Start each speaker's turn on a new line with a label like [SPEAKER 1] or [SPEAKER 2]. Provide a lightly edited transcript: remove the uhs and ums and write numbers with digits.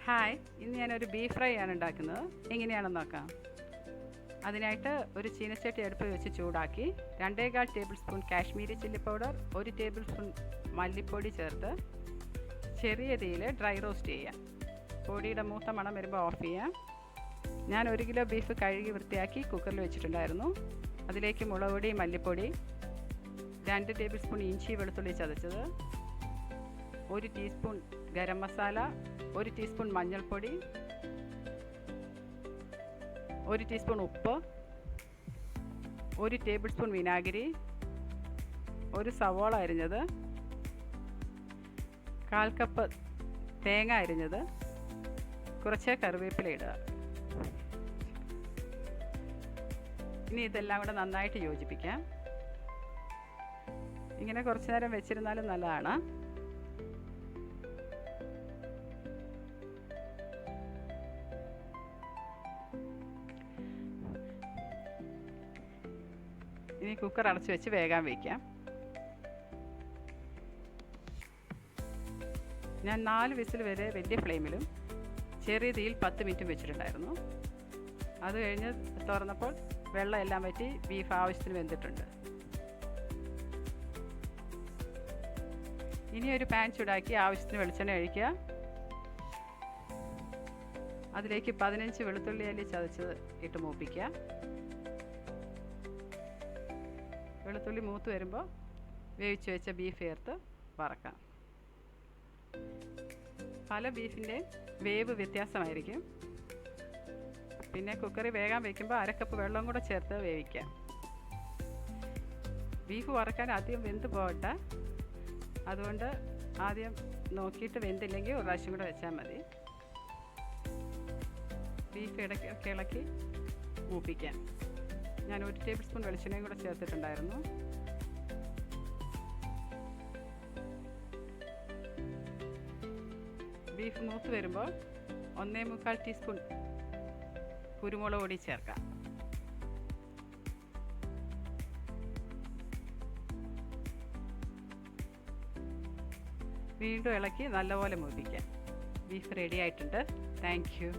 [SPEAKER 1] Hi, ഇന്ന് ഞാനൊരു beef fry ആണ് ഉണ്ടാക്കുന്നത്. എങ്ങനെയാണെന്ന് നോക്കാം. അതിനായിട്ട് ഒരു ചീനച്ചട്ടി അടുപ്പ് വെച്ച് ചൂടാക്കി 2.25 table spoon Kashmiri chilli powder, 1 table spoon മല്ലിപ്പൊടി ചേർത്ത് ചെറിയ തീയിൽ ഡ്രൈ റോസ്റ്റ് ചെയ്യാം. പൊടിയുടെ മൂത്ത മണം വരുമ്പോൾ ഓഫ് ചെയ്യാം. ഞാൻ 1 കിലോ ബീഫ് കഴുകി വൃത്തിയാക്കി കുക്കറിൽ വെച്ചിട്ടുണ്ടായിരുന്നു. അതിലേക്ക് മുളക് പൊടി, മല്ലിപ്പൊടി, 2 ടേബിൾ സ്പൂൺ ഇഞ്ചി വെളുത്തുള്ളി ചതച്ചത്, 1 ടീസ്പൂൺ ഗരം മസാല, 1 ടീസ്പൂൺ മഞ്ഞൾപ്പൊടി, 1 ടീസ്പൂൺ ഉപ്പ്, 1 ടേബിൾ സ്പൂൺ വിനാഗിരി, 1 സവോള അരിഞ്ഞത്, 1/4 കപ്പ് തേങ്ങ അരിഞ്ഞത്, കുറച്ച് കറിവേപ്പില ഇടുക. ഇനി ഇതെല്ലാം കൂടെ നന്നായിട്ട് യോജിപ്പിക്കാം. ഇങ്ങനെ കുറച്ച് നേരം വെച്ചിരുന്നാലും നല്ലതാണ്. ഇനി കുക്കർ അടച്ചു വെച്ച് വേകാൻ വയ്ക്കാം. ഞാൻ 4 വിസിൽ വരെ വലിയ ഫ്ലെയിമിലും ചെറിയ തീയിൽ 10 മിനിറ്റും വെച്ചിട്ടുണ്ടായിരുന്നു. അത് കഴിഞ്ഞ് തുറന്നപ്പോൾ വെള്ളം എല്ലാം വറ്റി ബീഫ് ആവശ്യത്തിന് വെന്തിട്ടുണ്ട്. ഇനി ഒരു പാൻ ചൂടാക്കി ആവശ്യത്തിന് വെളിച്ചെണ്ണ ഒഴിക്കുക. അതിലേക്ക് 15 വെളുത്തുള്ളി അല്ലി ചതച്ചത് ഇട്ട് മൂപ്പിക്കുക. വെളുത്തുള്ളി മൂത്ത് വരുമ്പോൾ വേവിച്ച് വെച്ച ബീഫ് ചേർത്ത് വറക്കാം. പല ബീഫിൻ്റെ വേവ് വ്യത്യാസമായിരിക്കും. പിന്നെ കുക്കറിൽ വേകാൻ വയ്ക്കുമ്പോൾ 1/2 കപ്പ് വെള്ളം കൂടെ ചേർത്ത് വേവിക്കാം. ബീഫ് വറക്കാൻ ആദ്യം വെന്ത് പോകട്ടെ. അതുകൊണ്ട് ആദ്യം നോക്കിയിട്ട് വെന്തില്ലെങ്കിൽ ഒരു പ്രാവശ്യം കൂടെ വെച്ചാൽ മതി. ബീഫ് ഇടയ്ക്ക് ഇളക്കി മൂപ്പിക്കാം. ഞാൻ 1 ടേബിൾ സ്പൂൺ വെളിച്ചെണ്ണയും കൂടെ ചേർത്തിട്ടുണ്ടായിരുന്നു. ബീഫ് മൂത്ത് വരുമ്പോൾ 1/4 ടീസ്പൂൺ കുരുമുളക് പൊടി ചേർക്കാം. വീണ്ടും ഇളക്കി നല്ലപോലെ മൂപ്പിക്കാം. ബീഫ് റെഡി ആയിട്ടുണ്ട്. Thank you.